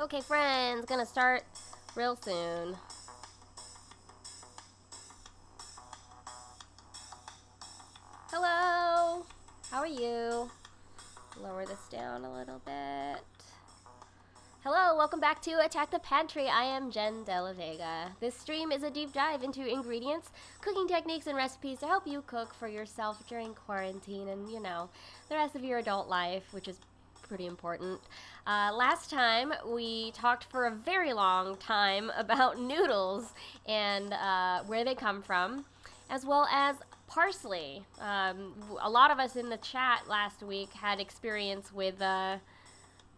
Okay, friends, gonna start real soon. Hello! How are you? Lower this down a little bit. Hello, welcome back to Attack the Pantry. I am Jenn de Vega. This stream is a deep dive into ingredients, cooking techniques, and recipes to help you cook for yourself during quarantine and, you know, the rest of your adult life, which is pretty important. Last time we talked for a very long time about noodles and where they come from, as well as parsley. A lot of us in the chat last week had experience with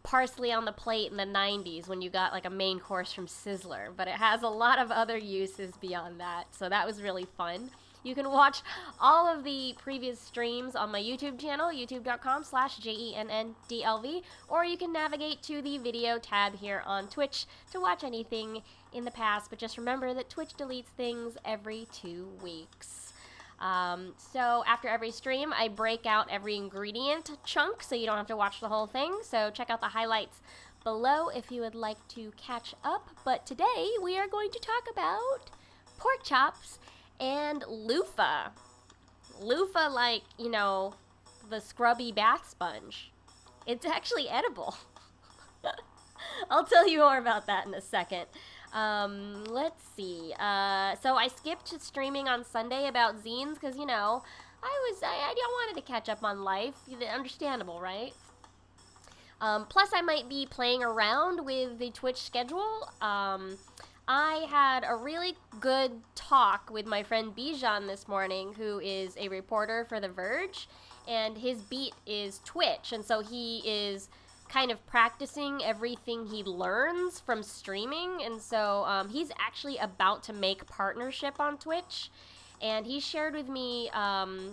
parsley on the plate in the 90s when you got like a main course from Sizzler, but it has a lot of other uses beyond that, so that was really fun. You can watch all of the previous streams on my YouTube channel, youtube.com/JENNDLV, or you can navigate to the video tab here on Twitch to watch anything in the past, but just remember that Twitch deletes things every 2 weeks. So after every stream, I break out every ingredient chunk so you don't have to watch the whole thing. So check out the highlights below if you would like to catch up. But today we are going to talk about pork chops and loofah. Loofah, like, you know, the scrubby bath sponge. It's actually edible. I'll tell you more about that in a second. Let's see. So I skipped streaming on Sunday about zines because, you know, I wanted to catch up on life. Understandable, right? Plus I might be playing around with the Twitch schedule. I had a really good talk with my friend Bijan this morning, who is a reporter for The Verge, and his beat is Twitch, and so he is kind of practicing everything he learns from streaming, and so he's actually about to make partnership on Twitch, and he shared with me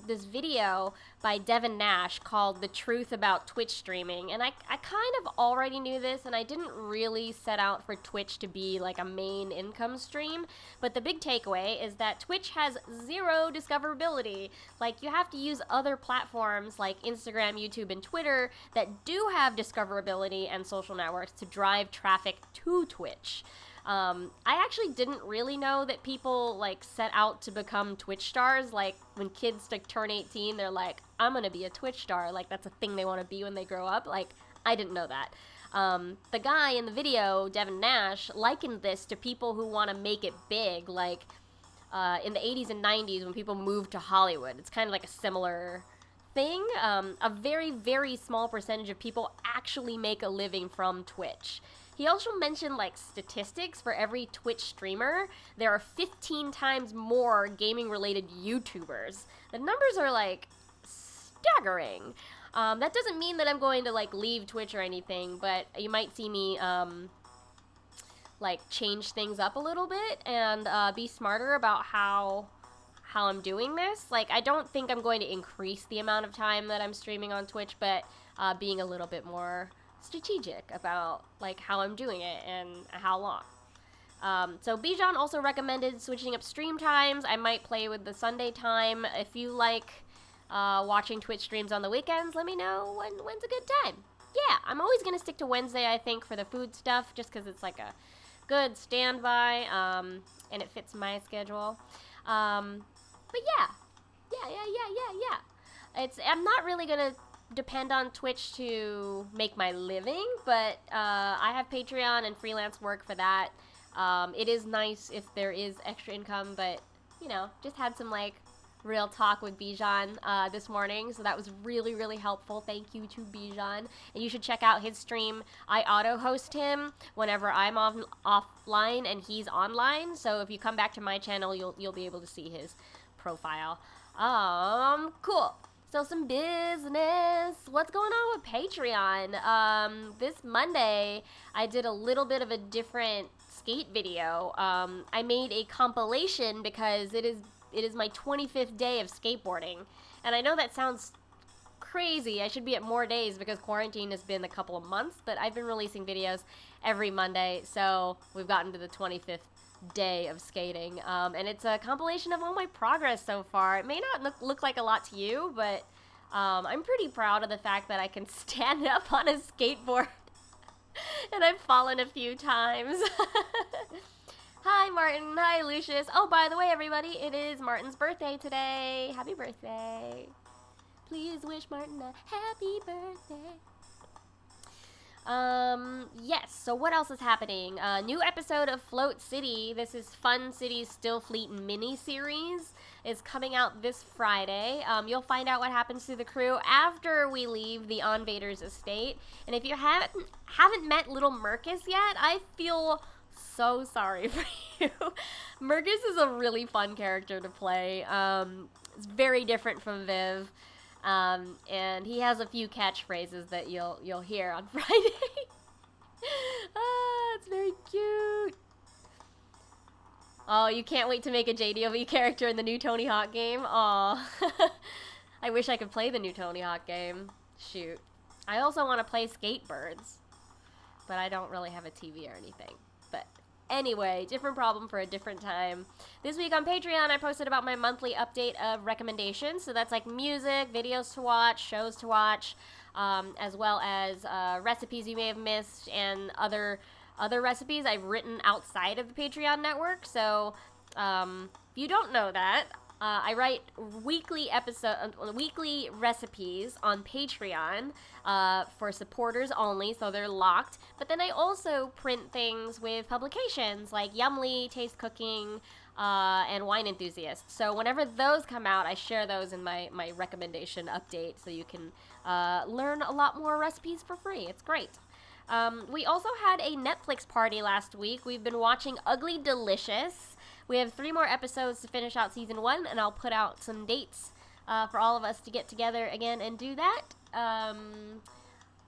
this video by Devin Nash called The Truth About Twitch Streaming, and I kind of already knew this, and I didn't really set out for Twitch to be like a main income stream, but the big takeaway is that Twitch has zero discoverability. Like, you have to use other platforms like Instagram, YouTube, and Twitter that do have discoverability and social networks to drive traffic to Twitch. I actually didn't really know that people, like, set out to become Twitch stars. Like, when kids, like, turn 18, they're like, I'm gonna be a Twitch star. Like, that's a thing they want to be when they grow up. Like, I didn't know that. The guy in the video, Devin Nash, likened this to people who want to make it big, like, in the 80s and 90s when people moved to Hollywood. It's kind of like a similar thing. A very, very small percentage of people actually make a living from Twitch. He also mentioned, like, statistics for every Twitch streamer. There are 15 times more gaming-related YouTubers. The numbers are, like, staggering. That doesn't mean that I'm going to, like, leave Twitch or anything, but you might see me, like, change things up a little bit and be smarter about how I'm doing this. Like, I don't think I'm going to increase the amount of time that I'm streaming on Twitch, but being a little bit more strategic about, like, how I'm doing it and how long. So Bijan also recommended switching up stream times. I might play with the Sunday time. If you like watching Twitch streams on the weekends, let me know when's a good time. Yeah, I'm always going to stick to Wednesday, I think, for the food stuff, just because it's like a good standby, and it fits my schedule. But yeah. I'm not really going to depend on Twitch to make my living, but I have Patreon and freelance work for that. It is nice if there is extra income, but, you know, just had some, like, real talk with Bijan this morning, so that was really, really helpful. Thank you to Bijan. And you should check out his stream. I auto-host him whenever I'm offline and he's online, so if you come back to my channel, you'll be able to see his profile. Cool. So some business. What's going on with Patreon? This Monday, I did a little bit of a different skate video. I made a compilation because it is my 25th day of skateboarding. And I know that sounds crazy. I should be at more days because quarantine has been a couple of months, but I've been releasing videos every Monday, so we've gotten to the 25th day of skating, and it's a compilation of all my progress so far. It may not look like a lot to you, but I'm pretty proud of the fact that I can stand up on a skateboard And I've fallen a few times. Hi, Martin. Hi, Lucious. Oh, by the way, everybody, it is Martin's birthday today. Happy birthday. Please wish Martin a happy birthday. Yes, so what else is happening? New episode of Float City. This is Fun City's Still Fleet mini-series. Is coming out this Friday. You'll find out what happens to the crew after we leave the Onvader's estate. And if you haven't met Little Mercus yet, I feel so sorry for you. Mercus is a really fun character to play. It's very different from Viv. And he has a few catchphrases that you'll hear on Friday. It's very cute. Oh, you can't wait to make a JDOV character in the new Tony Hawk game? Aw. I wish I could play the new Tony Hawk game. Shoot. I also want to play Skatebirds, but I don't really have a TV or anything. But anyway, different problem for a different time. This week on Patreon, I posted about my monthly update of recommendations. So that's like music, videos to watch, shows to watch, as well as recipes you may have missed and other recipes I've written outside of the Patreon network. So if you don't know that, I write weekly recipes on Patreon for supporters only, so they're locked. But then I also print things with publications like Yumly, Taste Cooking, and Wine Enthusiast. So whenever those come out, I share those in my recommendation update, so you can learn a lot more recipes for free. It's great. We also had a Netflix party last week. We've been watching Ugly Delicious. We have 3 more episodes to finish out season 1, and I'll put out some dates for all of us to get together again and do that.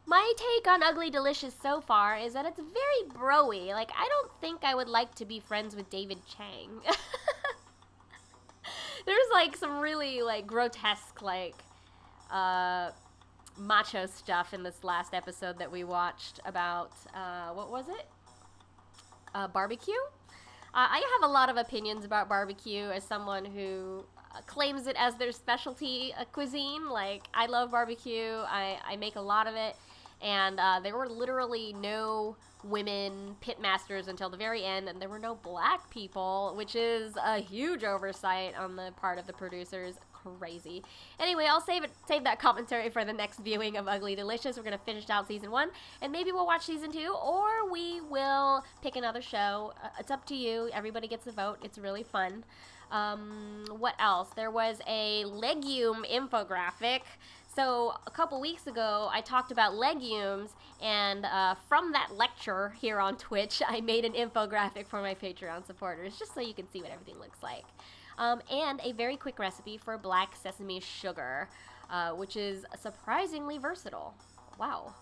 My take on Ugly Delicious so far is that it's very bro-y. Like, I don't think I would like to be friends with David Chang. There's, like, some really, like, grotesque, like, macho stuff in this last episode that we watched about, what was it? Barbecue? I have a lot of opinions about barbecue as someone who claims it as their specialty cuisine. Like, I love barbecue. I make a lot of it. And there were literally no women pitmasters until the very end, and there were no black people, which is a huge oversight on the part of the producers. Crazy. Anyway, I'll save that commentary for the next viewing of Ugly Delicious. We're going to finish out season 1, and maybe we'll watch season 2, or we will pick another show. It's up to you. Everybody gets a vote. It's really fun. What else? There was a legume infographic. So a couple weeks ago, I talked about legumes, and from that lecture here on Twitch, I made an infographic for my Patreon supporters, just so you can see what everything looks like. And a very quick recipe for black sesame sugar, which is surprisingly versatile. Wow.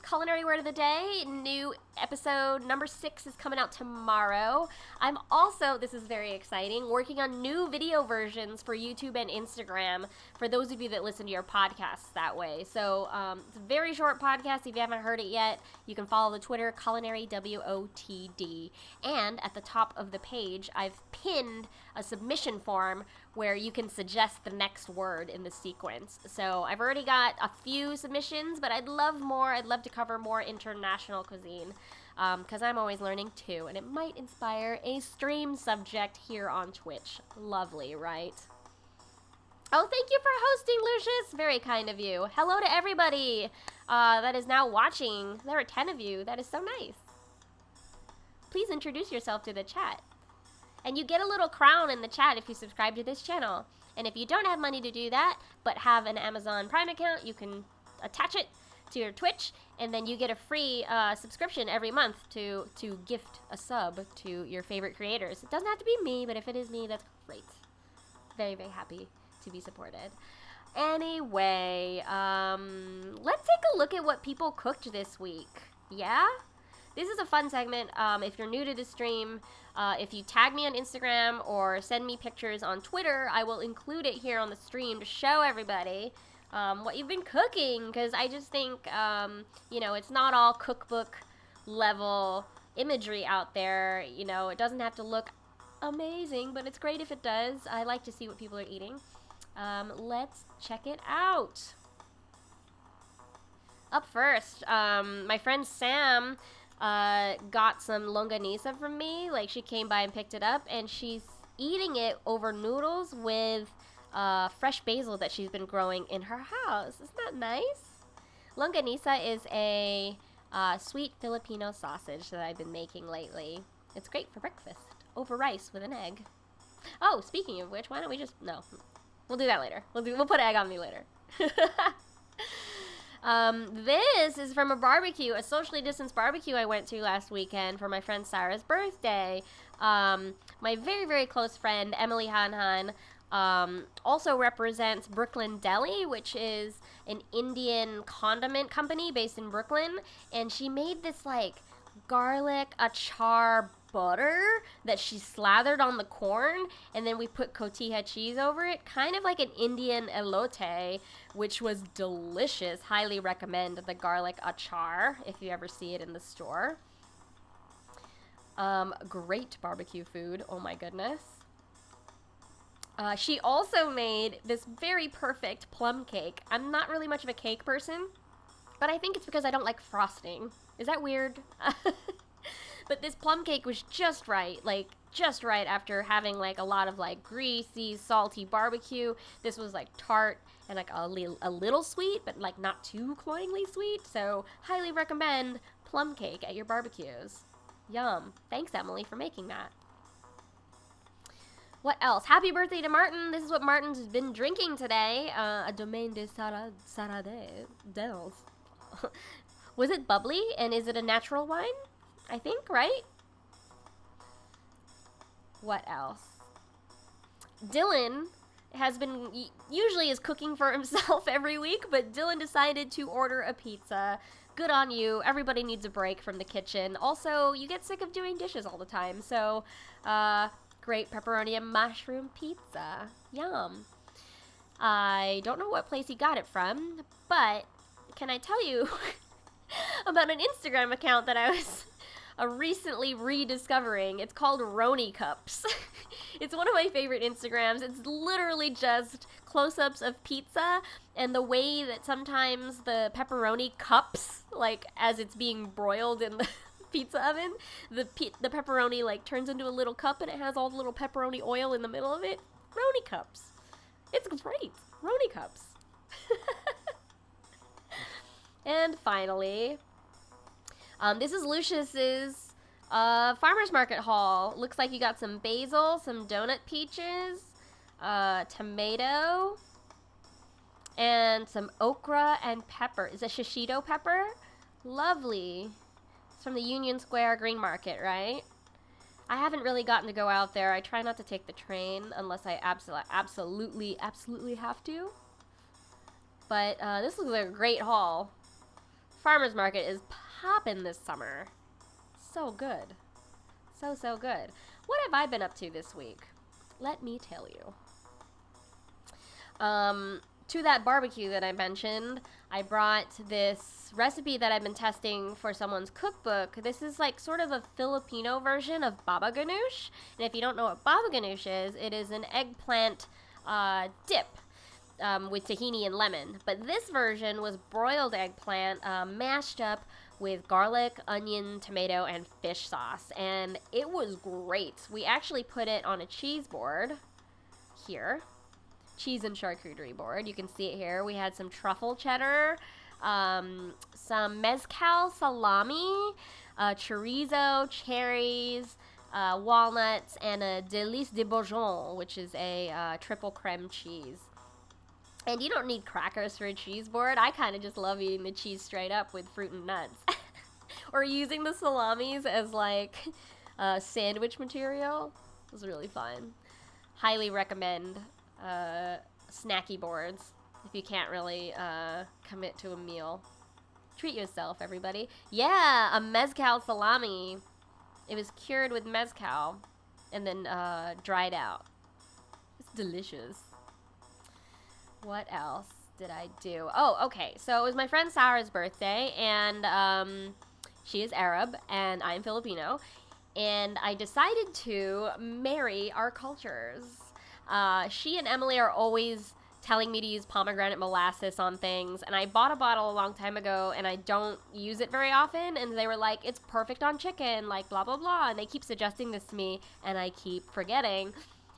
Culinary word of the day, new episode number 6 is coming out tomorrow. I'm also, this is very exciting, working on new video versions for YouTube and Instagram for those of you that listen to your podcasts that way. So it's a very short podcast. If you haven't heard it yet, you can follow the Twitter, Culinary WOTD. And at the top of the page, I've pinned a submission form where you can suggest the next word in the sequence. So I've already got a few submissions, but I'd love more. I'd love to cover more international cuisine, because I'm always learning too, and it might inspire a stream subject here on Twitch. Lovely, right? Oh, thank you for hosting, Lucious. Very kind of you. Hello to everybody that is now watching. There are 10 of you. That is so nice. Please introduce yourself to the chat. And you get a little crown in the chat if you subscribe to this channel. And if you don't have money to do that, but have an Amazon Prime account, you can attach it to your Twitch, and then you get a free subscription every month to gift a sub to your favorite creators. It doesn't have to be me, but if it is me, that's great. Very, very happy to be supported. Anyway, let's take a look at what people cooked this week. Yeah? This is a fun segment. If you're new to the stream, if you tag me on Instagram or send me pictures on Twitter, I will include it here on the stream to show everybody what you've been cooking, because I just think, it's not all cookbook level imagery out there. You know, it doesn't have to look amazing, but it's great if it does. I like to see what people are eating. Let's check it out. Up first, my friend Sam got some longanisa from me. Like, she came by and picked it up, and she's eating it over noodles with fresh basil that she's been growing in her house. Isn't that nice? Longanisa is a sweet Filipino sausage that I've been making lately. It's great for breakfast, over rice with an egg. Oh, speaking of which, why don't we just... No, we'll do that later. We'll put egg on me later. This is from a barbecue, a socially distanced barbecue I went to last weekend for my friend Sarah's birthday. My very, very close friend, Emily Han, also represents Brooklyn Deli, which is an Indian condiment company based in Brooklyn, and she made this, like, garlic achar butter that she slathered on the corn, and then we put cotija cheese over it, kind of like an Indian elote, which was delicious. Highly recommend the garlic achar if you ever see it in the store. Great barbecue food, oh my goodness. She also made this very perfect plum cake. I'm not really much of a cake person, but I think it's because I don't like frosting. Is that weird? But this plum cake was just right, like, just right after having, like, a lot of, like, greasy, salty barbecue. This was, like, tart and, like, a little sweet, but, like, not too cloyingly sweet. So, highly recommend plum cake at your barbecues. Yum. Thanks, Emily, for making that. What else? Happy birthday to Martin. This is what Martin's been drinking today. A Domaine de Sarades. Was it bubbly? And is it a natural wine? I think, right? What else? Dylan has been, usually is cooking for himself every week, but Dylan decided to order a pizza. Good on you. Everybody needs a break from the kitchen. Also, you get sick of doing dishes all the time, so, great pepperoni and mushroom pizza. Yum. I don't know what place he got it from, but can I tell you about an Instagram account that I was recently rediscovering? It's called Roni Cups. It's one of my favorite Instagrams. It's literally just close-ups of pizza, and the way that sometimes the pepperoni cups, like, as it's being broiled in the pizza oven, the pepperoni, like, turns into a little cup, and it has all the little pepperoni oil in the middle of it. Roni Cups. It's great. Roni Cups. And finally, this is Lucious's farmer's market haul. Looks like you got some basil, some donut peaches, tomato, and some okra and pepper. Is it shishito pepper? Lovely. It's from the Union Square Green Market, right? I haven't really gotten to go out there. I try not to take the train unless I absolutely have to. But this looks like a great haul. Farmer's market is poppin' this summer. So good. So good. What have I been up to this week? Let me tell you. To that barbecue that I mentioned, I brought this recipe that I've been testing for someone's cookbook. This is like sort of a Filipino version of baba ganoush. And if you don't know what baba ganoush is, it is an eggplant dip. With tahini and lemon. But this version was broiled eggplant mashed up with garlic, onion, tomato, and fish sauce. And it was great. We actually put it on a cheese board here. Cheese and charcuterie board. You can see it here. We had some truffle cheddar, some mezcal salami, chorizo, cherries, walnuts, and a délice de bourgeon, which is a triple creme cheese. And you don't need crackers for a cheese board. I kind of just love eating the cheese straight up with fruit and nuts. Or using the salamis as, like, sandwich material. It was really fun. Highly recommend snacky boards if you can't really commit to a meal. Treat yourself, everybody. Yeah, a mezcal salami. It was cured with mezcal and then dried out. It's delicious. What else did I do? Oh, okay. So it was my friend Sarah's birthday, and she is Arab, and I'm Filipino. And I decided to marry our cultures. She and Emily are always telling me to use pomegranate molasses on things, and I bought a bottle a long time ago, and I don't use it very often, and they were like, it's perfect on chicken, like, blah, blah, blah, and they keep suggesting this to me, and I keep forgetting.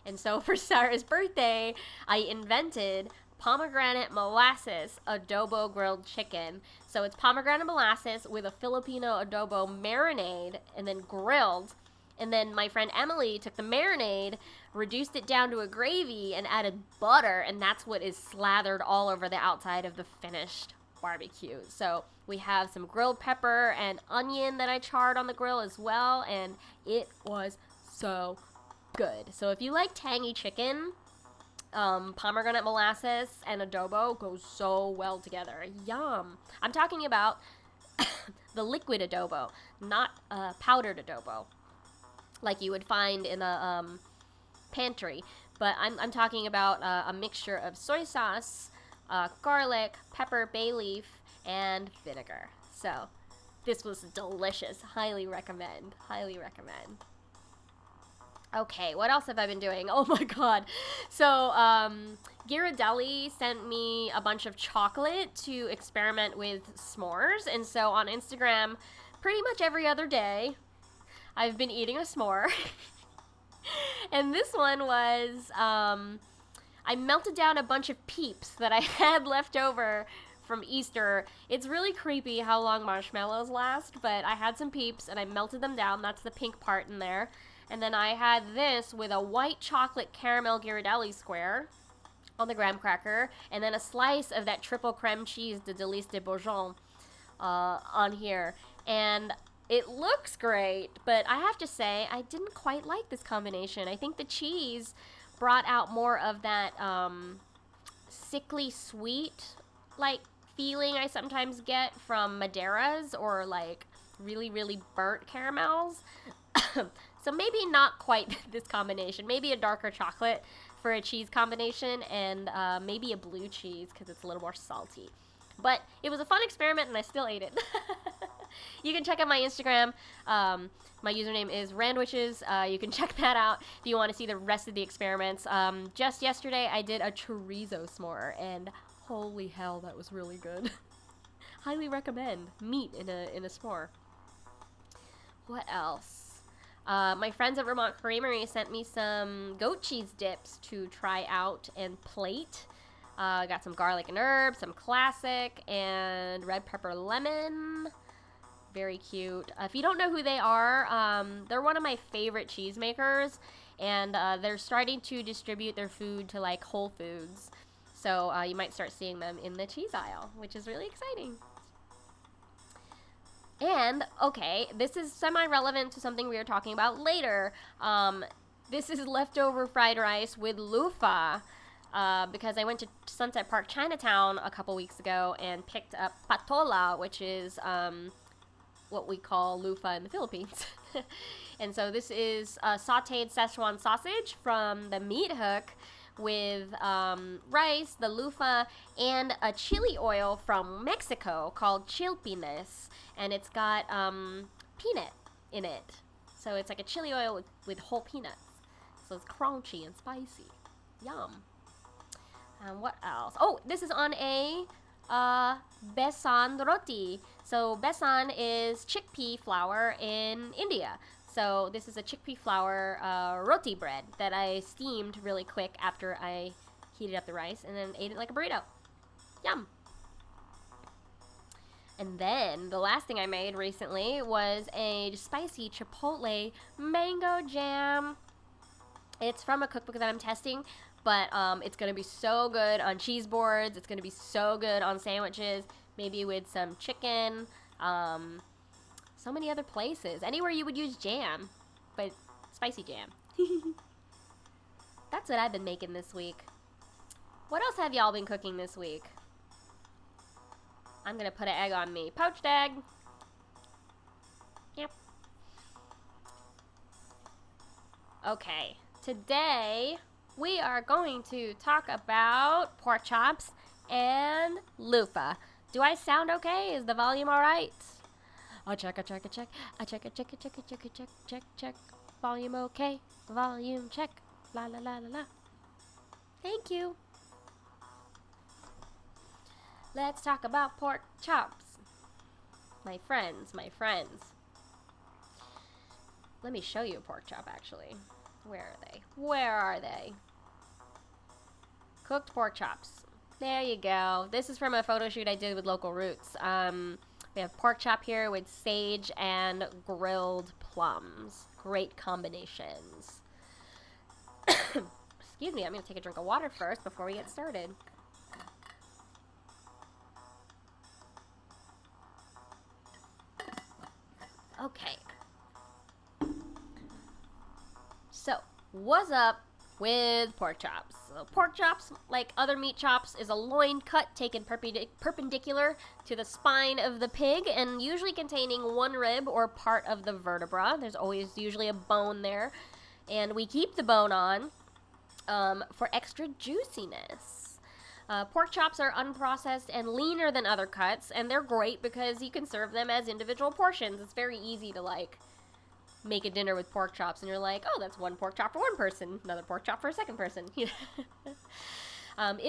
And so for Sarah's birthday, I invented pomegranate molasses adobo grilled chicken. So it's pomegranate molasses with a Filipino adobo marinade and then grilled. And then my friend Emily took the marinade, reduced it down to a gravy, and added butter, and that's what is slathered all over the outside of the finished barbecue. So we have some grilled pepper and onion that I charred on the grill as well, and it was so good. So if you like tangy chicken, pomegranate molasses and adobo go so well together. Yum. I'm talking about the liquid adobo, not powdered adobo, like you would find in a pantry. But I'm talking about a mixture of soy sauce, garlic, pepper, bay leaf, and vinegar. So this was delicious. Highly recommend. Highly recommend. Okay, what else have I been doing? Oh my god. So, Ghirardelli sent me a bunch of chocolate to experiment with s'mores. And so on Instagram, pretty much every other day, I've been eating a s'more. And this one was, I melted down a bunch of Peeps that I had left over from Easter. It's really creepy how long marshmallows last, but I had some Peeps and I melted them down. That's the pink part in there. And then I had this with a white chocolate caramel Ghirardelli square on the graham cracker, and then a slice of that triple creme cheese de Délice de Bourgogne on here. And it looks great, but I have to say, I didn't quite like this combination. I think the cheese brought out more of that sickly sweet, like, feeling I sometimes get from Madeiras or, like, really, really burnt caramels. So maybe not quite this combination. Maybe a darker chocolate for a cheese combination, and maybe a blue cheese because it's a little more salty. But it was a fun experiment, and I still ate it. You can check out my Instagram. My username is Randwiches. You can check that out if you want to see the rest of the experiments. Just yesterday, I did a chorizo s'more, and holy hell, that was really good. Highly recommend meat in a s'more. What else? My friends at Vermont Creamery sent me some goat cheese dips to try out and plate. Got some garlic and herbs, some classic, and red pepper lemon. Very cute. If you don't know who they are, they're one of my favorite cheesemakers, and they're starting to distribute their food to, like, Whole Foods. So you might start seeing them in the cheese aisle, which is really exciting. And, okay, this is semi-relevant to something we were talking about later. This is leftover fried rice with loofah, because I went to Sunset Park Chinatown a couple weeks ago and picked up patola, which is what we call loofah in the Philippines. And so this is sauteed Szechuan sausage from the Meat Hook with rice, the loofah, and a chili oil from Mexico called chilpines. And it's got peanut in it. So it's like a chili oil with whole peanuts. So it's crunchy and spicy. Yum. What else? Oh, this is on a besan roti. So besan is chickpea flour in India. So this is a chickpea flour roti bread that I steamed really quick after I heated up the rice and then ate it like a burrito. Yum. And then the last thing I made recently was a spicy Chipotle mango jam. It's from a cookbook that I'm testing, but it's going to be so good on cheese boards. It's going to be so good on sandwiches, maybe with some chicken, so many other places. Anywhere you would use jam, but spicy jam. That's what I've been making this week. What else have y'all been cooking this week? I'm going to put an egg on me. Poached egg. Yep. Okay. Today, we are going to talk about pork chops and loofah. Do I sound okay? Is the volume all right? A check. Check. Volume okay. Volume check. La la la la la. Thank you. Let's talk about pork chops. My friends, my friends. Let me show you a pork chop, actually. Where are they? Where are they? Cooked pork chops. There you go. This is from a photo shoot I did with Local Roots. We have pork chop here with sage and grilled plums. Great combinations. Excuse me, I'm going to take a drink of water first before we get started. Okay. So, what's up with pork chops? So pork chops, like other meat chops, is a loin cut taken perpendicular to the spine of the pig and usually containing one rib or part of the vertebra. There's always usually a bone there. And we keep the bone on for extra juiciness. Pork chops are unprocessed and leaner than other cuts, and they're great because you can serve them as individual portions. It's very easy to, like, make a dinner with pork chops, and you're like, oh, that's one pork chop for one person, another pork chop for a second person. It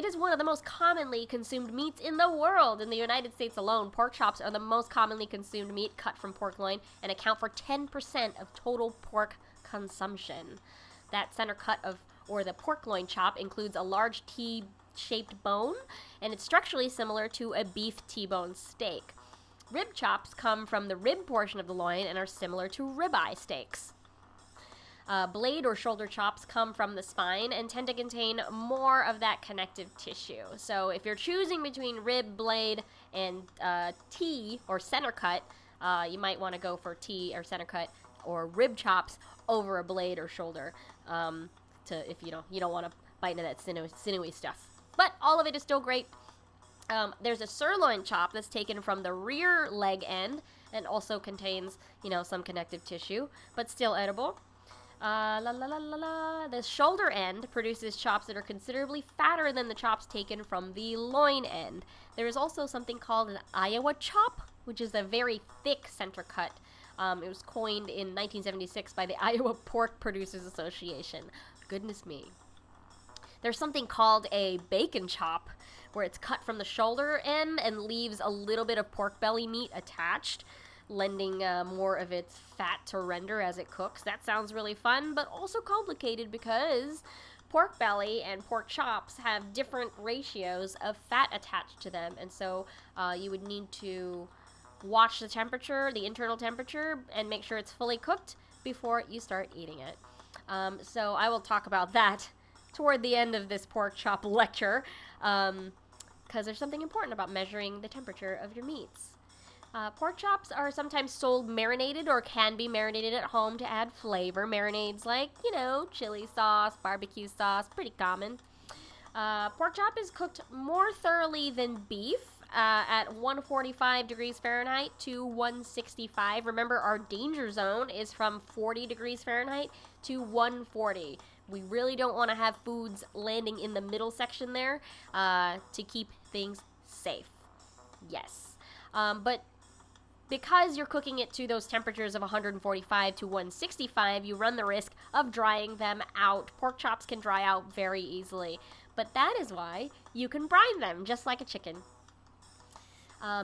is one of the most commonly consumed meats in the world. In the United States alone, pork chops are the most commonly consumed meat cut from pork loin and account for 10% of total pork consumption. That center cut of, or the pork loin chop, includes a large T-shaped bone, and it's structurally similar to a beef T-bone steak. Rib chops come from the rib portion of the loin and are similar to ribeye steaks. Blade or shoulder chops come from the spine and tend to contain more of that connective tissue. So if you're choosing between rib, blade, and T or center cut, you might want to go for T or center cut or rib chops over a blade or shoulder. If you don't want to bite into that sinewy stuff. But all of it is still great. There's a sirloin chop that's taken from the rear leg end and also contains, some connective tissue, but still edible. The shoulder end produces chops that are considerably fatter than the chops taken from the loin end. There is also something called an Iowa chop, which is a very thick center cut. It was coined in 1976 by the Iowa Pork Producers Association. Goodness me. There's something called a bacon chop, where it's cut from the shoulder end and leaves a little bit of pork belly meat attached, lending more of its fat to render as it cooks. That sounds really fun, but also complicated because pork belly and pork chops have different ratios of fat attached to them, and so you would need to watch the temperature, the internal temperature, and make sure it's fully cooked before you start eating it. So I will talk about that toward the end of this pork chop lecture, because there's something important about measuring the temperature of your meats. Pork chops are sometimes sold marinated or can be marinated at home to add flavor. Marinades like, chili sauce, barbecue sauce, pretty common. Pork chop is cooked more thoroughly than beef at 145 degrees Fahrenheit to 165. Remember, our danger zone is from 40 degrees Fahrenheit to 140. We really don't want to have foods landing in the middle section there to keep things safe. Yes. But because you're cooking it to those temperatures of 145 to 165, you run the risk of drying them out. Pork chops can dry out very easily, but that is why you can brine them, just like a chicken.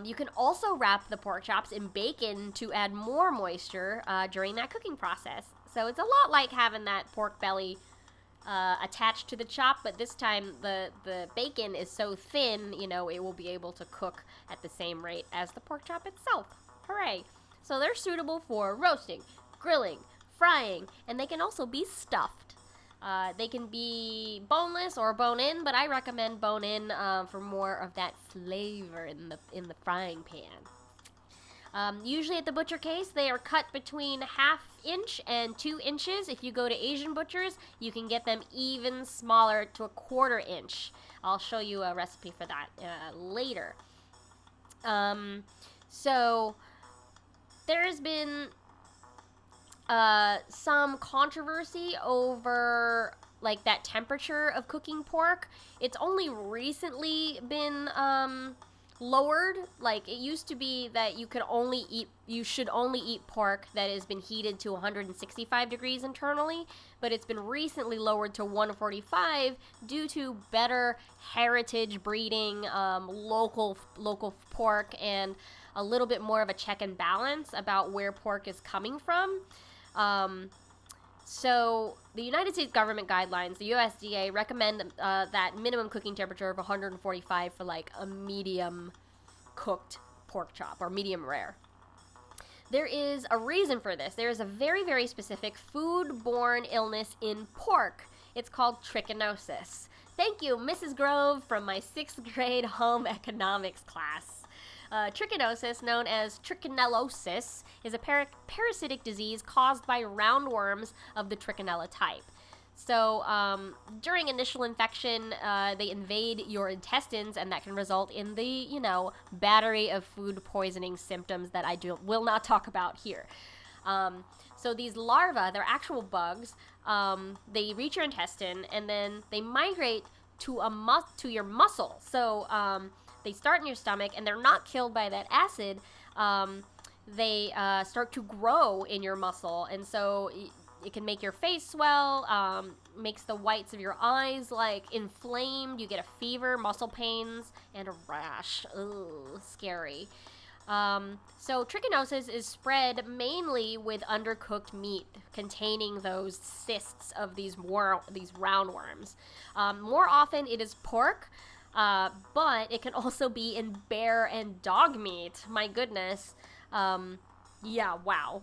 You can also wrap the pork chops in bacon to add more moisture during that cooking process. So it's a lot like having that pork belly attached to the chop, but this time the bacon is so thin, it will be able to cook at the same rate as the pork chop itself. Hooray! So they're suitable for roasting, grilling, frying, and they can also be stuffed. They can be boneless or bone-in, but I recommend bone-in for more of that flavor in the frying pan. Usually at the butcher case, they are cut between 1/2 inch and 2 inches. If you go to Asian butchers, you can get them even smaller to 1/4 inch. I'll show you a recipe for that later. So there has been some controversy over that temperature of cooking pork. It's only recently been lowered. Like, it used to be that you should only eat pork that has been heated to 165 degrees internally, but it's been recently lowered to 145 due to better heritage breeding, local pork, and a little bit more of a check and balance about where pork is coming from. So the United States government guidelines, the USDA, recommend that minimum cooking temperature of 145 for like a medium cooked pork chop, or medium rare. There is a reason for this. There is a very, very specific food-borne illness in pork. It's called trichinosis. Thank you, Mrs. Grove, from my 6th grade home economics class. Trichinosis, known as trichinosis, is a parasitic disease caused by roundworms of the trichinella type. So, during initial infection, they invade your intestines, and that can result in the, battery of food poisoning symptoms that I will not talk about here. So these larvae, they're actual bugs, they reach your intestine, and then they migrate to your muscle. So, they start in your stomach, and they're not killed by that acid. They start to grow in your muscle, and so it can make your face swell, makes the whites of your eyes, like, inflamed. You get a fever, muscle pains, and a rash. Ugh, scary. So trichinosis is spread mainly with undercooked meat containing those cysts of these roundworms. More often, it is pork. But it can also be in bear and dog meat. My goodness. Yeah, wow.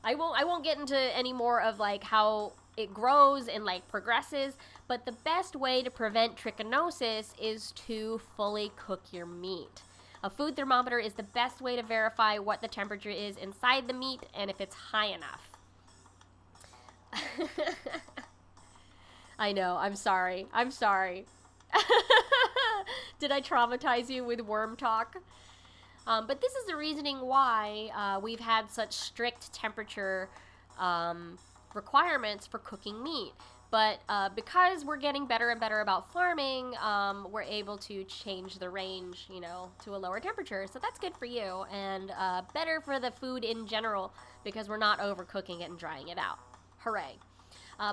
I won't get into any more of like how it grows and like progresses, but the best way to prevent trichinosis is to fully cook your meat. A food thermometer is the best way to verify what the temperature is inside the meat and if it's high enough. I know, I'm sorry. Did I traumatize you with worm talk? But this is the reasoning why we've had such strict temperature requirements for cooking meat. But because we're getting better and better about farming, we're able to change the range, to a lower temperature. So that's good for you, and better for the food in general, because we're not overcooking it and drying it out. Hooray.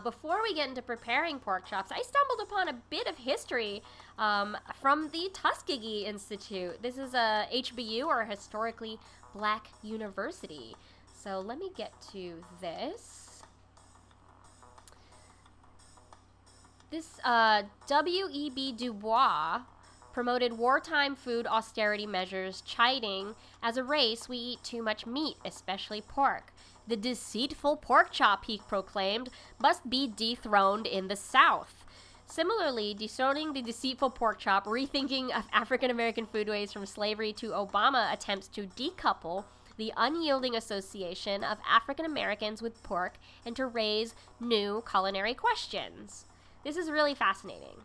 Before we get into preparing pork chops, I stumbled upon a bit of history from the Tuskegee Institute. This is a HBU, or Historically Black University. So let me get to this. This W.E.B. Du Bois promoted wartime food austerity measures, chiding, "As a race, we eat too much meat, especially pork. The deceitful pork chop," he proclaimed, "must be dethroned in the South." Similarly, dethroning the deceitful pork chop, rethinking of African American foodways from slavery to Obama attempts to decouple the unyielding association of African Americans with pork and to raise new culinary questions. This is really fascinating.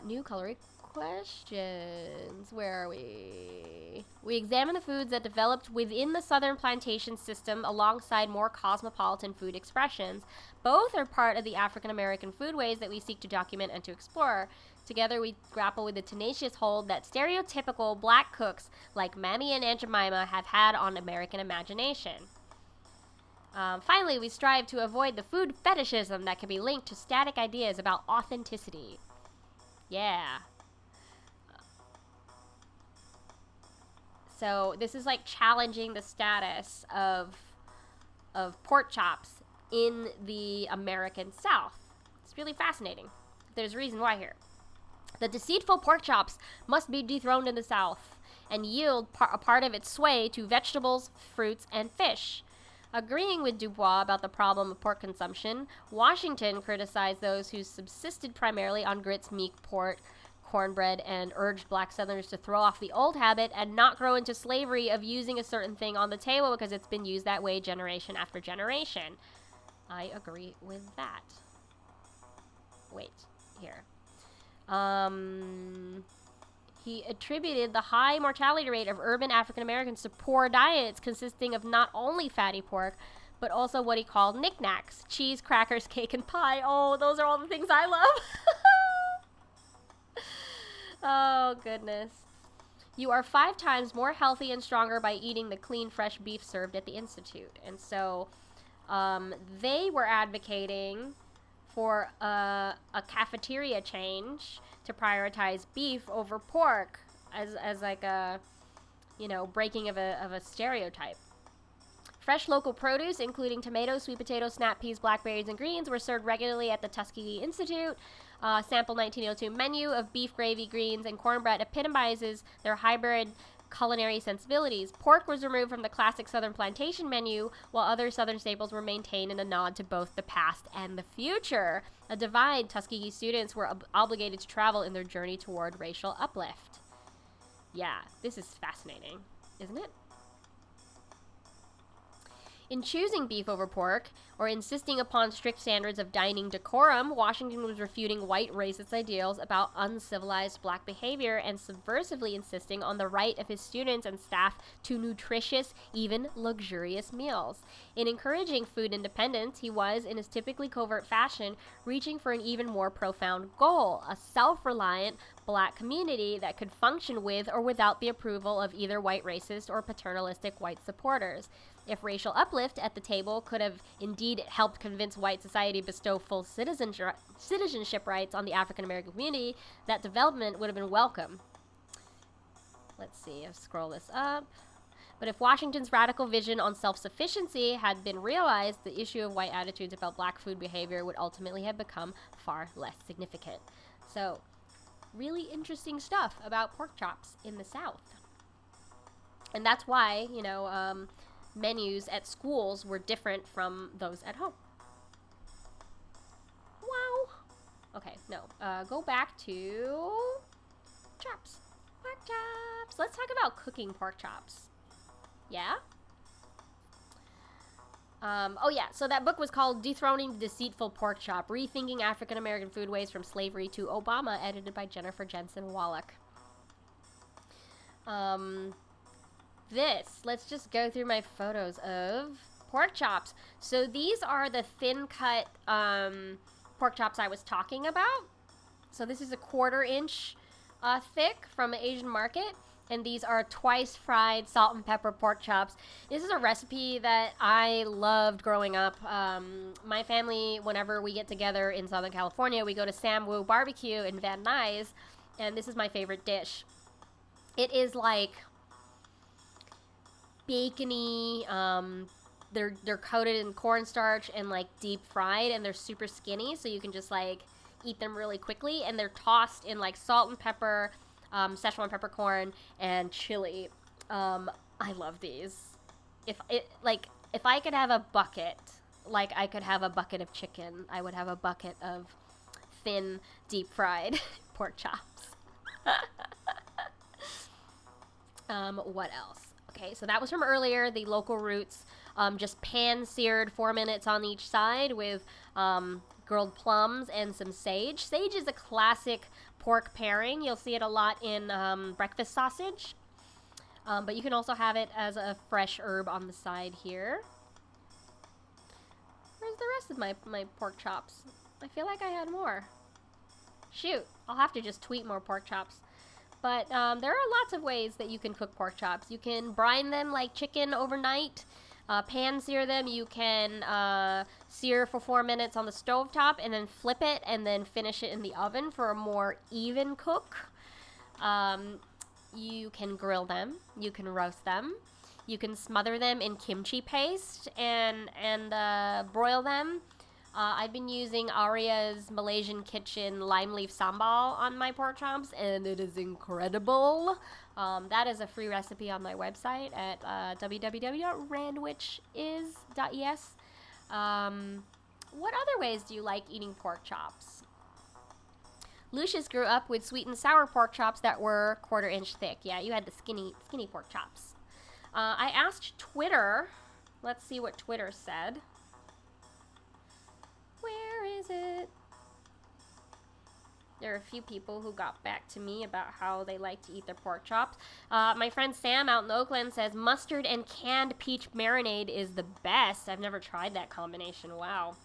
New culinary questions. Where are we? We examine the foods that developed within the Southern plantation system alongside more cosmopolitan food expressions. Both are part of the African American foodways that we seek to document and to explore. Together, we grapple with the tenacious hold that stereotypical black cooks like Mammy and Aunt Jemima have had on American imagination. Finally, we strive to avoid the food fetishism that can be linked to static ideas about authenticity. Yeah. So this is like challenging the status of pork chops in the American South. It's really fascinating. There's a reason why here. The deceitful pork chops must be dethroned in the South and yield a part of its sway to vegetables, fruits, and fish. Agreeing with Du Bois about the problem of pork consumption, Washington criticized those who subsisted primarily on grits, meat, pork, cornbread, and urged black Southerners to throw off the old habit and not grow into slavery of using a certain thing on the table because it's been used that way generation after generation. I agree with that. Wait, here. He attributed the high mortality rate of urban African Americans to poor diets consisting of not only fatty pork, but also what he called knickknacks: cheese, crackers, cake, and pie. Oh, those are all the things I love. Oh, goodness. You are 5 times more healthy and stronger by eating the clean, fresh beef served at the Institute. And so they were advocating for a cafeteria change to prioritize beef over pork as like a, breaking of a stereotype. Fresh local produce, including tomatoes, sweet potatoes, snap peas, blackberries, and greens, were served regularly at the Tuskegee Institute. Sample 1902 menu of beef gravy, greens, and cornbread epitomizes their hybrid culinary sensibilities. Pork was removed from the classic Southern plantation menu, while other Southern staples were maintained in a nod to both the past and the future. A divide Tuskegee students were obligated to travel in their journey toward racial uplift. Yeah, this is fascinating, isn't it? In choosing beef over pork, or insisting upon strict standards of dining decorum, Washington was refuting white racist ideals about uncivilized black behavior and subversively insisting on the right of his students and staff to nutritious, even luxurious meals. In encouraging food independence, he was, in his typically covert fashion, reaching for an even more profound goal: a self-reliant black community that could function with or without the approval of either white racist or paternalistic white supporters. If racial uplift at the table could have indeed helped convince white society to bestow full citizenship rights on the African American community, that development would have been welcome. Let's see, I'll scroll this up. But if Washington's radical vision on self-sufficiency had been realized, the issue of white attitudes about black food behavior would ultimately have become far less significant. So, really interesting stuff about pork chops in the South. And that's why, menus at schools were different from those at home. Wow. Okay, no. Go back to chops. Pork chops. Let's talk about cooking pork chops. Yeah? So that book was called Dethroning the Deceitful Pork Chop, Rethinking African American Foodways from Slavery to Obama, edited by Jennifer Jensen Wallach. Let's just go through my photos of pork chops. So these are the thin cut pork chops I was talking about. So this is a 1/4 inch thick from an Asian market. And these are twice fried salt and pepper pork chops. This is a recipe that I loved growing up. My family, whenever we get together in Southern California, we go to Sam Wu Barbecue in Van Nuys, and this is my favorite dish. It is like bacony. They're coated in cornstarch and like deep fried, and they're super skinny, so you can just like eat them really quickly. And they're tossed in like salt and pepper, Szechuan peppercorn, and chili. I love these. If I could have a bucket, like I could have a bucket of chicken, I would have a bucket of thin, deep fried pork chops. What else? Okay, so that was from earlier, the local roots, just pan-seared 4 minutes on each side with grilled plums and some sage. Sage is a classic pork pairing. You'll see it a lot in breakfast sausage, but you can also have it as a fresh herb on the side here. Where's the rest of my pork chops? I feel like I had more. Shoot, I'll have to just tweet more pork chops. But there are lots of ways that you can cook pork chops. You can brine them like chicken overnight, pan sear them. You can sear for 4 minutes on the stovetop and then flip it and then finish it in the oven for a more even cook. You can grill them. You can roast them. You can smother them in kimchi paste and broil them. I've been using Aria's Malaysian Kitchen lime leaf sambal on my pork chops, and it is incredible. That is a free recipe on my website at www.randwich.es. What other ways do you like eating pork chops? Lucious grew up with sweet and sour pork chops that were 1/4 inch thick. Yeah, you had the skinny pork chops. I asked Twitter. Let's see what Twitter said. Where is it? There are a few people who got back to me about how they like to eat their pork chops. My friend Sam out in Oakland says mustard and canned peach marinade is the best. I've never tried that combination. Wow.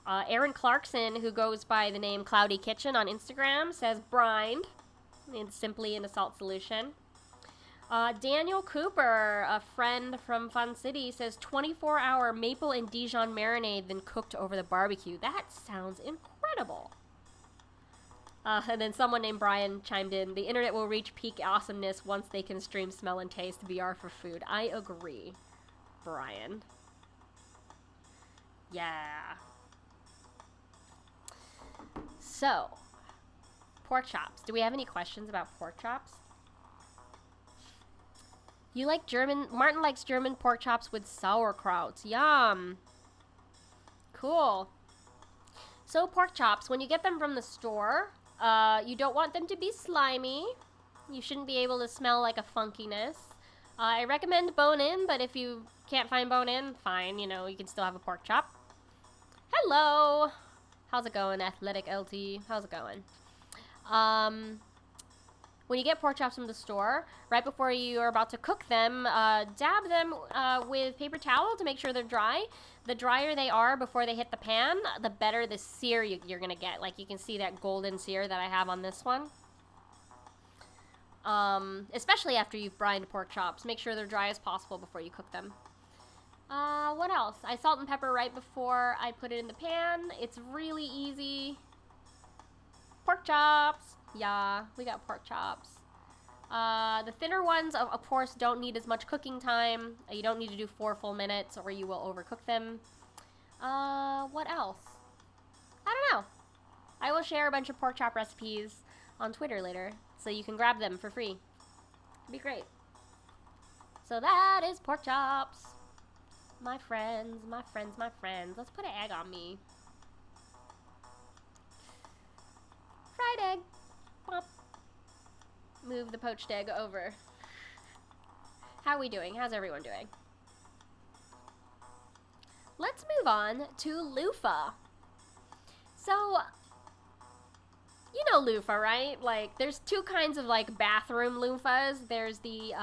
Aaron Clarkson, who goes by the name Cloudy Kitchen on Instagram, says brined. It's simply in a salt solution. Daniel Cooper, a friend from Fun City, says 24-hour maple and Dijon marinade then cooked over the barbecue. That sounds incredible. And then someone named Brian chimed in, the internet will reach peak awesomeness once they can stream smell and taste VR for food. I agree, Brian. Yeah. So, pork chops. Do we have any questions about pork chops? You like Martin likes German pork chops with sauerkraut. Yum. Cool. So pork chops, when you get them from the store, you don't want them to be slimy. You shouldn't be able to smell like a funkiness. I recommend bone-in, but if you can't find bone-in, fine. You know, you can still have a pork chop. Hello. How's it going, Athletic LT? How's it going? When you get pork chops from the store, right before you are about to cook them, dab them with paper towel to make sure they're dry. The drier they are before they hit the pan, the better the sear you're going to get. Like you can see that golden sear that I have on this one. Especially after you've brined pork chops. Make sure they're dry as possible before you cook them. What else? I salt and pepper right before I put it in the pan. It's really easy. Pork chops. Yeah, we got pork chops. The thinner ones, of course, don't need as much cooking time. You don't need to do 4 full minutes or you will overcook them. What else? I don't know. I will share a bunch of pork chop recipes on Twitter later, so you can grab them for free. It'd be great. So that is pork chops. My friends, my friends, my friends. Let's put an egg on me. Fried egg. Pop. Move the poached egg over. How are we doing? How's everyone doing? Let's move on to loofah. So, you know loofah, right? Like, there's 2 kinds of, like, bathroom loofahs. There's the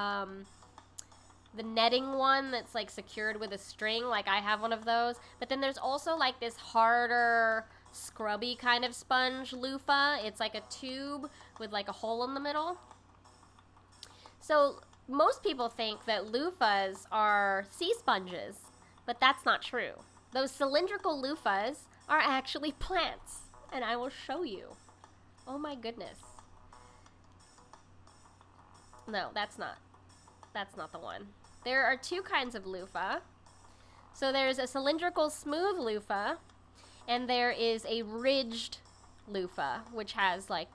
netting one that's, like, secured with a string. Like, I have one of those. But then there's also, like, this harder, scrubby kind of sponge loofah. It's like a tube with, like, a hole in the middle. So, most people think that loofahs are sea sponges. But that's not true. Those cylindrical loofahs are actually plants. And I will show you. Oh my goodness. No, that's not the one. There are 2 kinds of loofah. So there's a cylindrical smooth loofah, and there is a ridged loofah, which has like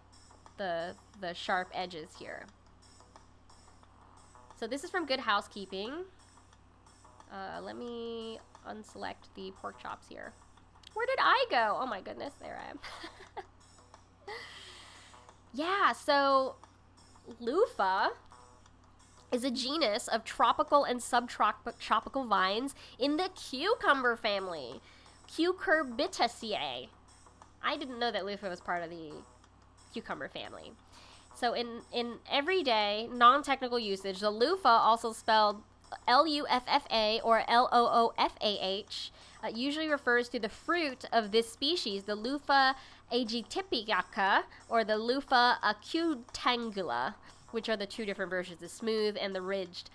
the sharp edges here. So this is from Good Housekeeping. Let me unselect the pork chops here. Where did I go? Oh my goodness, there I am. Yeah, so loofah is a genus of tropical and subtropical vines in the cucumber family, Cucurbitaceae. I didn't know that loofah was part of the cucumber family. So in everyday, non-technical usage, the loofah, also spelled Luffa or Loofah, usually refers to the fruit of this species, the Loofah aegyptiaca or the Loofah acutangula, which are the 2 different versions, the smooth and the ridged.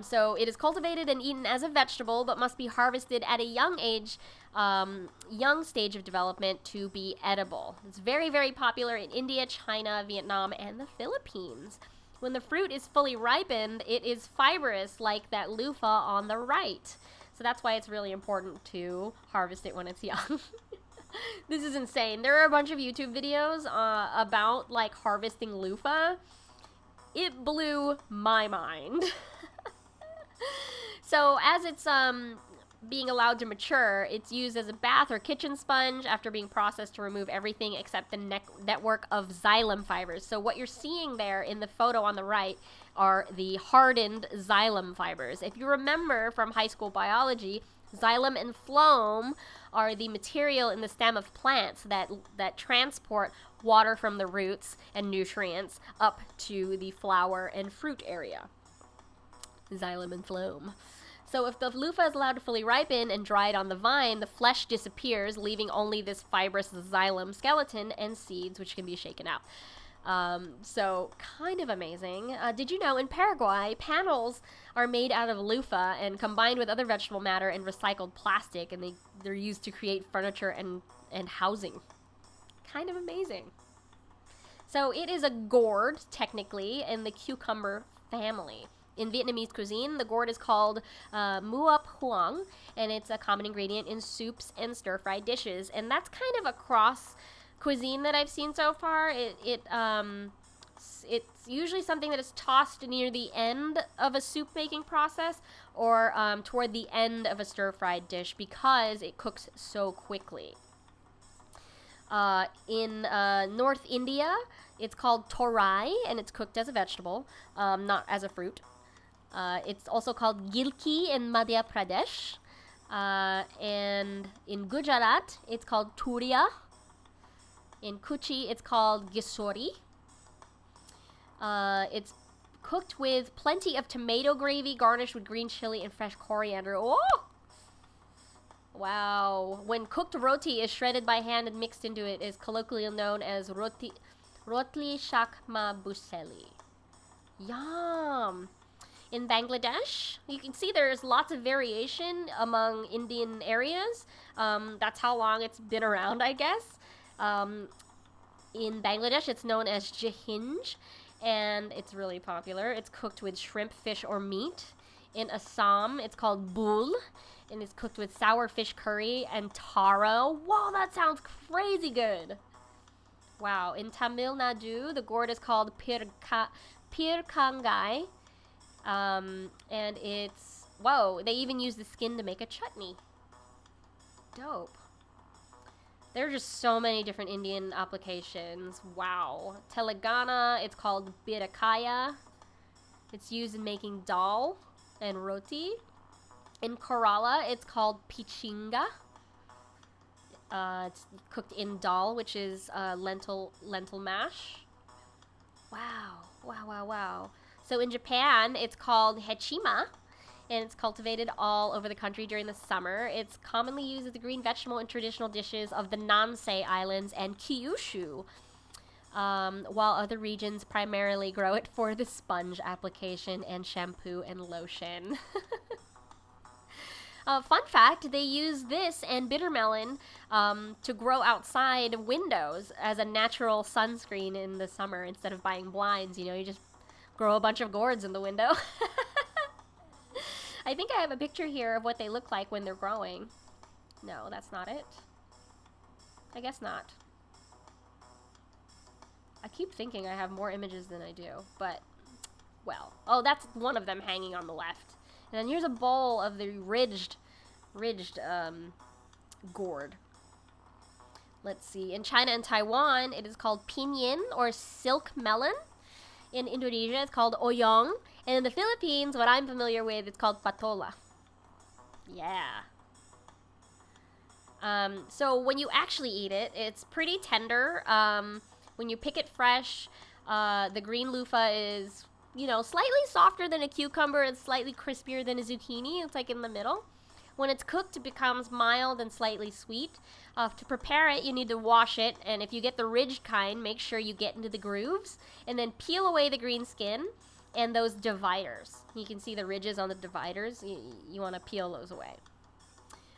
So it is cultivated and eaten as a vegetable, but must be harvested at a young stage of development to be edible. It's very, very popular in India, China, Vietnam, and the Philippines. When the fruit is fully ripened, it is fibrous like that loofah on the right. So that's why it's really important to harvest it when it's young. This is insane. There are a bunch of YouTube videos about like harvesting loofah. It blew my mind. So as it's being allowed to mature, it's used as a bath or kitchen sponge after being processed to remove everything except the network of xylem fibers. So what you're seeing there in the photo on the right are the hardened xylem fibers. If you remember from high school biology, xylem and phloem are the material in the stem of plants that transport water from the roots and nutrients up to the flower and fruit area. Xylem and phloem. So if the loofah is allowed to fully ripen and dried on the vine, the flesh disappears, leaving only this fibrous xylem skeleton and seeds, which can be shaken out. So kind of amazing. Did you know in Paraguay, panels are made out of loofah and combined with other vegetable matter and recycled plastic, and they're used to create furniture and housing. Kind of amazing. So it is a gourd, technically, in the cucumber family. In Vietnamese cuisine, the gourd is called muop huang, and it's a common ingredient in soups and stir-fried dishes. And that's kind of a cross cuisine that I've seen so far. It's usually something that is tossed near the end of a soup making process or toward the end of a stir-fried dish because it cooks so quickly. In North India, it's called torai, and it's cooked as a vegetable, not as a fruit. It's also called gilki in Madhya Pradesh. And in Gujarat, it's called turia. In Kuchi, it's called gisori. It's cooked with plenty of tomato gravy, garnished with green chili and fresh coriander. Oh! Wow. When cooked roti is shredded by hand and mixed into it, is colloquially known as rotli shakma buseli. Yum! In Bangladesh, you can see there's lots of variation among Indian areas. That's how long it's been around, I guess. In Bangladesh, it's known as jahinj, and it's really popular. It's cooked with shrimp, fish, or meat. In Assam, it's called bul, and it's cooked with sour fish curry and taro. Whoa, that sounds crazy good. Wow. In Tamil Nadu, the gourd is called pirkangai. And it's, whoa, they even use the skin to make a chutney. Dope. There are just so many different Indian applications. Wow. Telangana, it's called birakaya. It's used in making dal and roti. In Kerala, it's called pichinga. It's cooked in dal, which is lentil mash. Wow. Wow, wow, wow. So in Japan, it's called hechima, and it's cultivated all over the country during the summer. It's commonly used as a green vegetable in traditional dishes of the Nansei Islands and Kyushu, while other regions primarily grow it for the sponge application and shampoo and lotion. Fun fact, they use this and bitter melon to grow outside windows as a natural sunscreen in the summer instead of buying blinds. You know, you just grow a bunch of gourds in the window. I think I have a picture here of what they look like when they're growing. No, that's not it. I guess not. I keep thinking I have more images than I do, but, well. Oh, that's one of them hanging on the left. And then here's a bowl of the ridged gourd. Let's see. In China and Taiwan, it is called pinyin or silk melon. In Indonesia, it's called oyong. And in the Philippines, what I'm familiar with, it's called patola. Yeah. So when you actually eat it, it's pretty tender. When you pick it fresh, the green loofah is, you know, slightly softer than a cucumber and slightly crispier than a zucchini. It's like in the middle. When it's cooked, it becomes mild and slightly sweet. To prepare it, you need to wash it, and if you get the ridged kind, make sure you get into the grooves, and then peel away the green skin and those dividers. You can see the ridges on the dividers. You want to peel those away.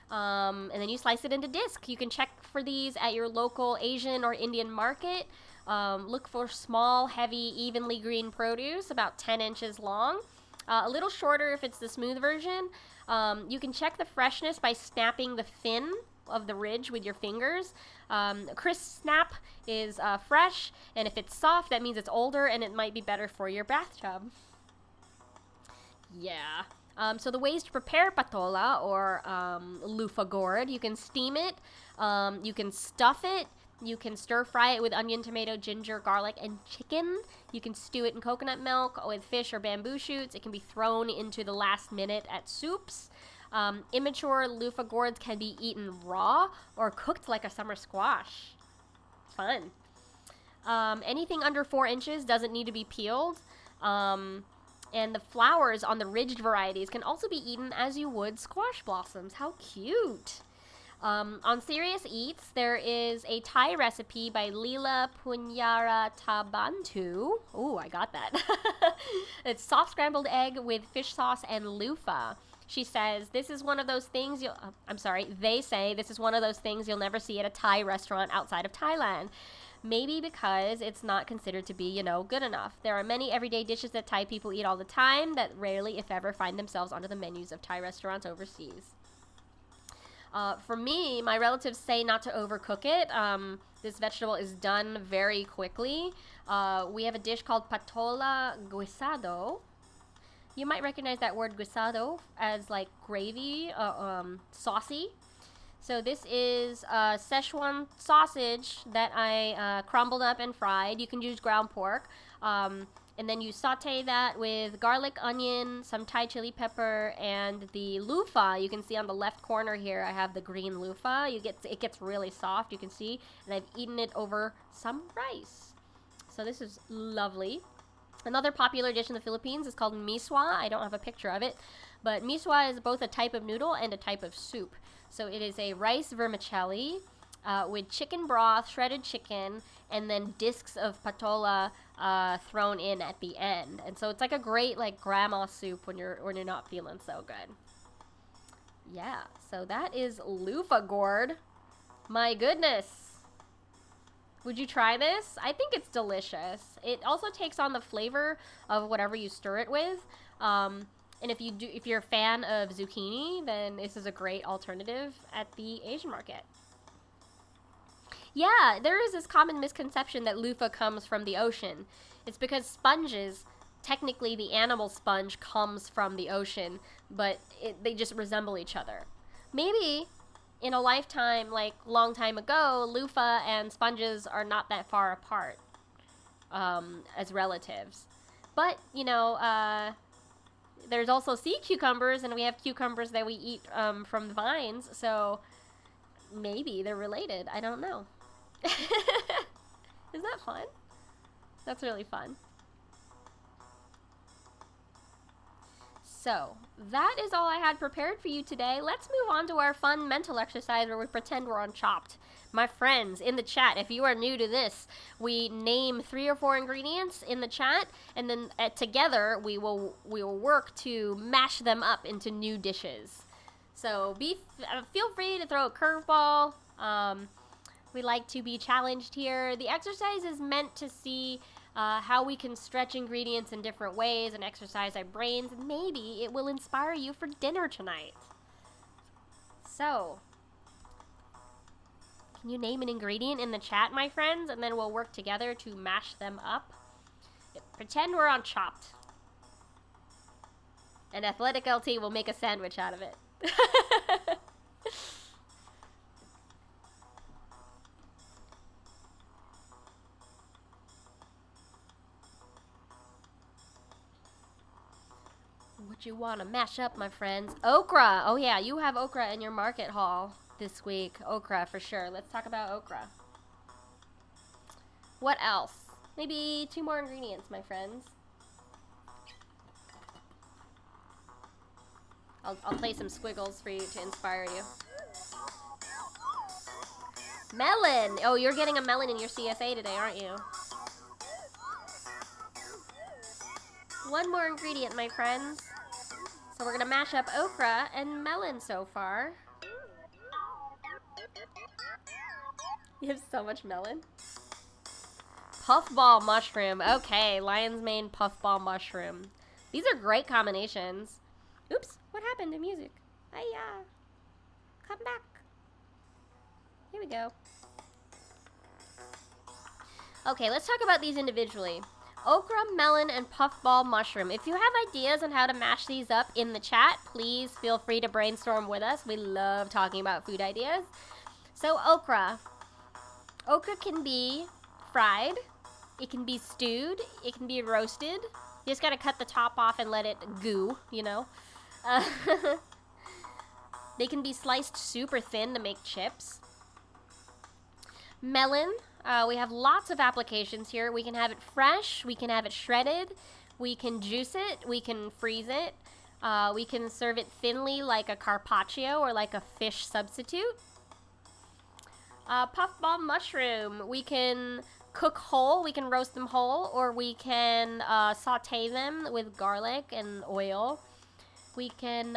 And then you slice it into disc. You can check for these at your local Asian or Indian market. Look for small, heavy, evenly green produce, about 10 inches long. A little shorter if it's the smooth version. You can check the freshness by snapping the fin of the ridge with your fingers. A crisp snap is fresh, and if it's soft, that means it's older, and it might be better for your bathtub. Yeah. So the ways to prepare patola or loofah gourd: you can steam it, you can stuff it, you can stir fry it with onion, tomato, ginger, garlic, and chicken. You can stew it in coconut milk with fish or bamboo shoots. It can be thrown into the last minute at soups. Immature loofah gourds can be eaten raw or cooked like a summer squash. Fun. Anything under 4 inches doesn't need to be peeled. And the flowers on the ridged varieties can also be eaten as you would squash blossoms. How cute. On Serious Eats, there is a Thai recipe by Leela Punyara Tabantu. Ooh, I got that. It's soft scrambled egg with fish sauce and loofah. She says, this is one of those things they say this is one of those things you'll never see at a Thai restaurant outside of Thailand. Maybe because it's not considered to be, good enough. There are many everyday dishes that Thai people eat all the time that rarely, if ever, find themselves onto the menus of Thai restaurants overseas. For me, my relatives say not to overcook it. This vegetable is done very quickly. We have a dish called Patola Guisado. You might recognize that word guisado as like gravy, saucy. So this is Szechuan sausage that I crumbled up and fried. You can use ground pork. And then you saute that with garlic, onion, some Thai chili pepper, and the loofah. You can see on the left corner here, I have the green loofah. It gets really soft, you can see. And I've eaten it over some rice. So this is lovely. Another popular dish in the Philippines is called miswa. I don't have a picture of it. But miswa is both a type of noodle and a type of soup. So it is a rice vermicelli with chicken broth, shredded chicken, and then discs of patola thrown in at the end. And so it's like a great grandma soup when you're not feeling so good. Yeah, so that is loofah gourd. My goodness. Would you try this? I think it's delicious. It also takes on the flavor of whatever you stir it with. And if you're a fan of zucchini, then this is a great alternative at the Asian market. Yeah, there is this common misconception that loofah comes from the ocean. It's because sponges, technically the animal sponge comes from the ocean, but they just resemble each other. Maybe in a lifetime, long time ago, loofah and sponges are not that far apart as relatives. But, there's also sea cucumbers, and we have cucumbers that we eat from the vines, so maybe they're related. I don't know. Isn't that fun? That's really fun. So, that is all I had prepared for you today. Let's move on to our fun mental exercise where we pretend we're on Chopped. My friends, in the chat, if you are new to this, we name 3 or 4 ingredients in the chat, and then together we will work to mash them up into new dishes. So feel free to throw a curveball. We like to be challenged here. The exercise is meant to see how we can stretch ingredients in different ways and exercise our brains, and maybe it will inspire you for dinner tonight. So, can you name an ingredient in the chat, my friends? And then we'll work together to mash them up. Pretend we're on Chopped. And Athletic LT will make a sandwich out of it. What you want to mash up, my friends? Okra! Oh yeah, you have okra in your market haul this week. Okra for sure. Let's talk about okra. What else? Maybe 2 more ingredients, my friends. I'll play some squiggles for you to inspire you. Melon! Oh, you're getting a melon in your CSA today, aren't you? 1 more ingredient, my friends. So we're going to mash up okra and melon so far. You have so much melon. Puffball mushroom. Okay, lion's mane puffball mushroom. These are great combinations. Oops, what happened to music? Hiya. Come back. Here we go. Okay, let's talk about these individually. Okra, melon, and puffball mushroom. If you have ideas on how to mash these up in the chat, please feel free to brainstorm with us. We love talking about food ideas. So okra. Okra can be fried. It can be stewed. It can be roasted. You just gotta cut the top off and let it goo, They can be sliced super thin to make chips. Melon. We have lots of applications here. We can have it fresh. We can have it shredded. We can juice it. We can freeze it. We can serve it thinly like a carpaccio or like a fish substitute. Puffball mushroom. We can cook whole, we can roast them whole, or we can saute them with garlic and oil. We can,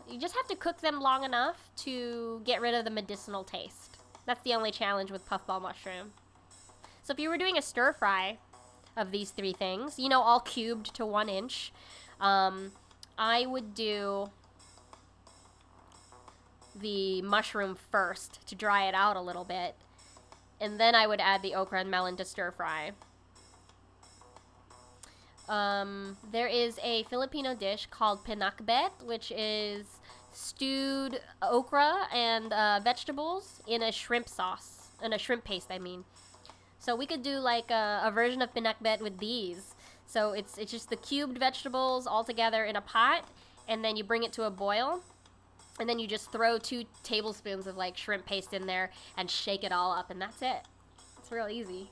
you just have to cook them long enough to get rid of the medicinal taste. That's the only challenge with puffball mushroom. So if you were doing a stir fry of these three things, you know, all cubed to 1 inch, I would do the mushroom first to dry it out a little bit, and then I would add the okra and melon to stir fry. There is a Filipino dish called Pinakbet, which is stewed okra and vegetables in a shrimp sauce, in a shrimp paste, I mean. So we could do like a version of Pinakbet with these. So it's just the cubed vegetables all together in a pot, and then you bring it to a boil, and then you just throw 2 tablespoons of like shrimp paste in there and shake it all up, and that's it. It's real easy.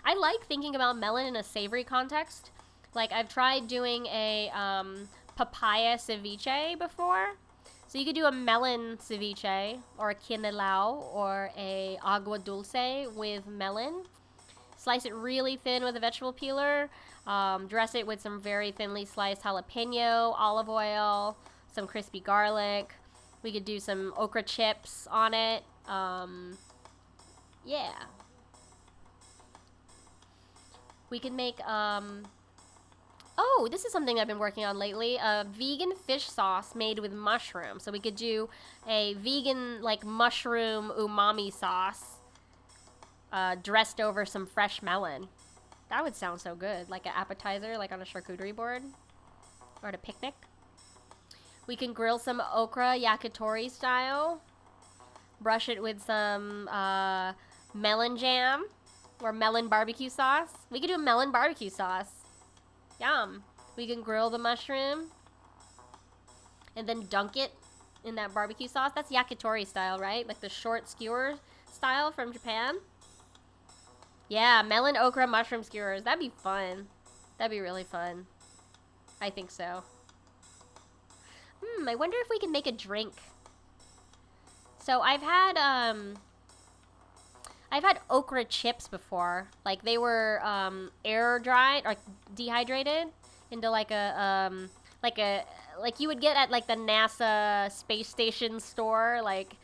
I like thinking about melon in a savory context. Like, I've tried doing a papaya ceviche before. So you could do a melon ceviche, or a kinilaw, or a agua dulce with melon. Slice it really thin with a vegetable peeler. Dress it with some very thinly sliced jalapeno, olive oil, some crispy garlic. We could do some okra chips on it. Yeah. We could make, oh, this is something I've been working on lately. A vegan fish sauce made with mushroom. So we could do a vegan, like, mushroom umami sauce dressed over some fresh melon. That would sound so good. Like an appetizer, like on a charcuterie board. Or at a picnic. We can grill some okra yakitori style. Brush it with some melon jam. Or melon barbecue sauce. We could do a melon barbecue sauce. Yum. We can grill the mushroom. And then dunk it in that barbecue sauce. That's yakitori style, right? Like the short skewer style from Japan. Yeah, melon okra mushroom skewers. That'd be fun. That'd be really fun. I think so. I wonder if we can make a drink. So I've had okra chips before. Like, they were air dried or dehydrated into like you would get at like the NASA space station store, like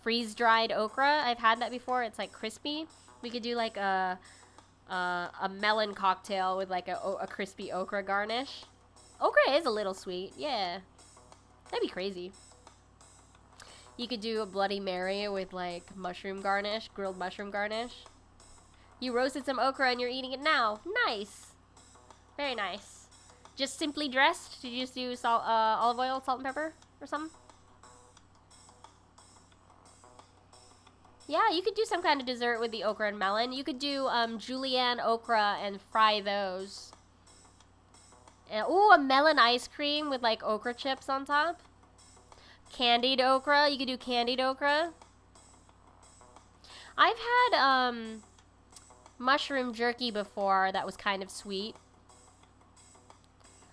freeze dried okra. I've had that before. It's like crispy. We could do like a melon cocktail with like a crispy okra garnish. Okra is a little sweet, yeah. That'd be crazy. You could do a Bloody Mary with like mushroom garnish, grilled mushroom garnish. You roasted some okra and you're eating it now. Nice. Very nice. Just simply dressed? Did you just do salt, olive oil, salt and pepper or something? Yeah, you could do some kind of dessert with the okra and melon. You could do julienne okra and fry those. Ooh, a melon ice cream with like okra chips on top. Candied okra. You could do candied okra. I've had mushroom jerky before that was kind of sweet.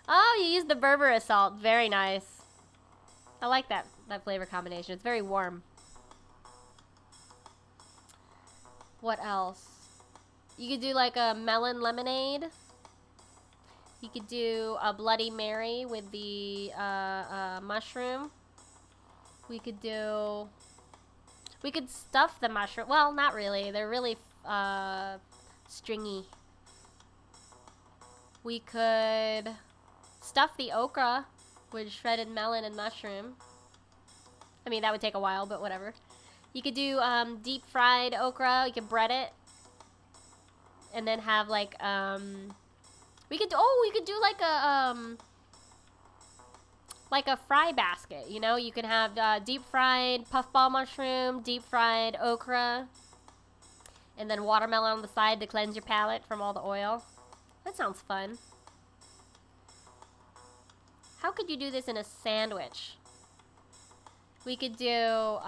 Oh, you used the Berbera salt. Very nice. I like that flavor combination. It's very warm. What else? You could do like a melon lemonade. You could do a Bloody Mary with the mushroom. We could stuff the mushroom. Well, not really. They're really stringy. We could stuff the okra with shredded melon and mushroom. I mean, that would take a while, but whatever. You could do deep fried okra. You could bread it. And then have like we could do like a fry basket, you know? You can have deep fried puffball mushroom, deep fried okra, and then watermelon on the side to cleanse your palate from all the oil. That sounds fun. How could you do this in a sandwich? We could do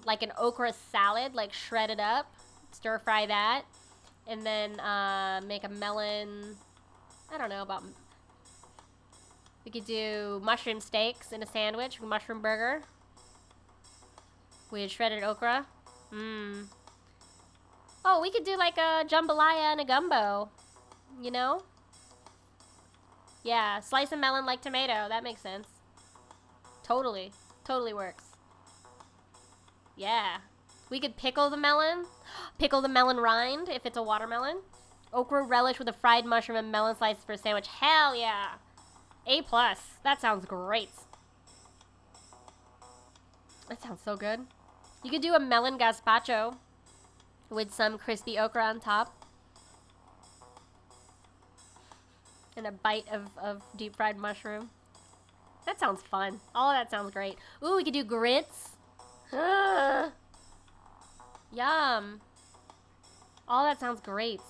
like an okra salad, like shred it up, stir fry that, and then make a melon. I don't know about. We could do mushroom steaks in a sandwich, mushroom burger with shredded okra. Oh, we could do like a jambalaya and a gumbo. You know? Yeah, slice a melon like tomato. That makes sense. Totally. Totally works. Yeah. We could pickle the melon. Pickle the melon rind if it's a watermelon. Okra relish with a fried mushroom and melon slices for a sandwich. Hell yeah. A+. That sounds great. That sounds so good. You could do a melon gazpacho with some crispy okra on top. And a bite of deep fried mushroom. That sounds fun. All of that sounds great. Ooh, we could do grits. Yum. All that sounds great.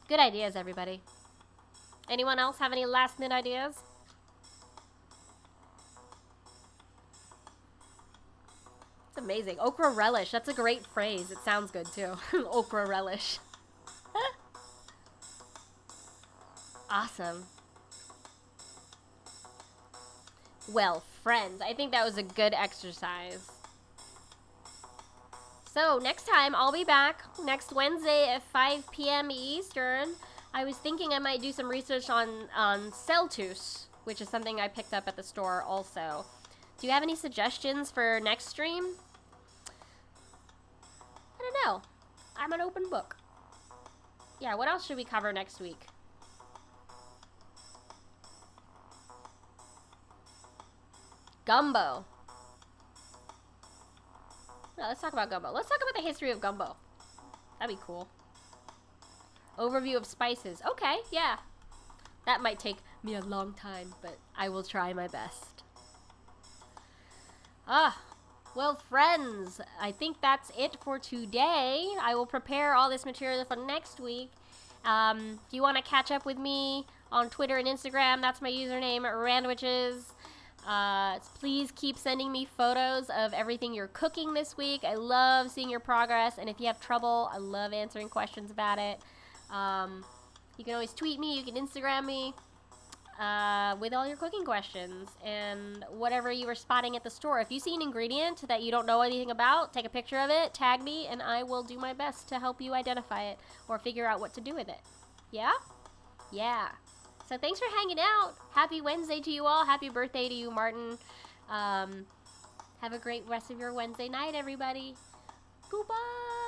Good ideas, everybody. Anyone else have any last minute ideas? It's amazing. Okra relish. That's a great phrase. It sounds good too. Okra relish. Awesome. Well, friends, I think that was a good exercise. So, next time, I'll be back next Wednesday at 5 p.m. Eastern. I was thinking I might do some research on Celtus, which is something I picked up at the store also. Do you have any suggestions for next stream? I don't know. I'm an open book. Yeah, what else should we cover next week? Gumbo. No, let's talk about gumbo. Let's talk about the history of gumbo. That'd be cool. Overview of spices. Okay, yeah. That might take me a long time, but I will try my best. Well, friends, I think that's it for today. I will prepare all this material for next week. If you want to catch up with me on Twitter and Instagram, that's my username, Randwiches. Please keep sending me photos of everything you're cooking this week. I love seeing your progress, and if you have trouble, I love answering questions about it. You can always tweet me, you can Instagram me with all your cooking questions and whatever you were spotting at the store. If you see an ingredient that you don't know anything about, take a picture of it, tag me, and I will do my best to help you identify it or figure out what to do with it. Yeah? Yeah. So thanks for hanging out. Happy Wednesday to you all. Happy birthday to you, Martin. Have a great rest of your Wednesday night, everybody. Goodbye.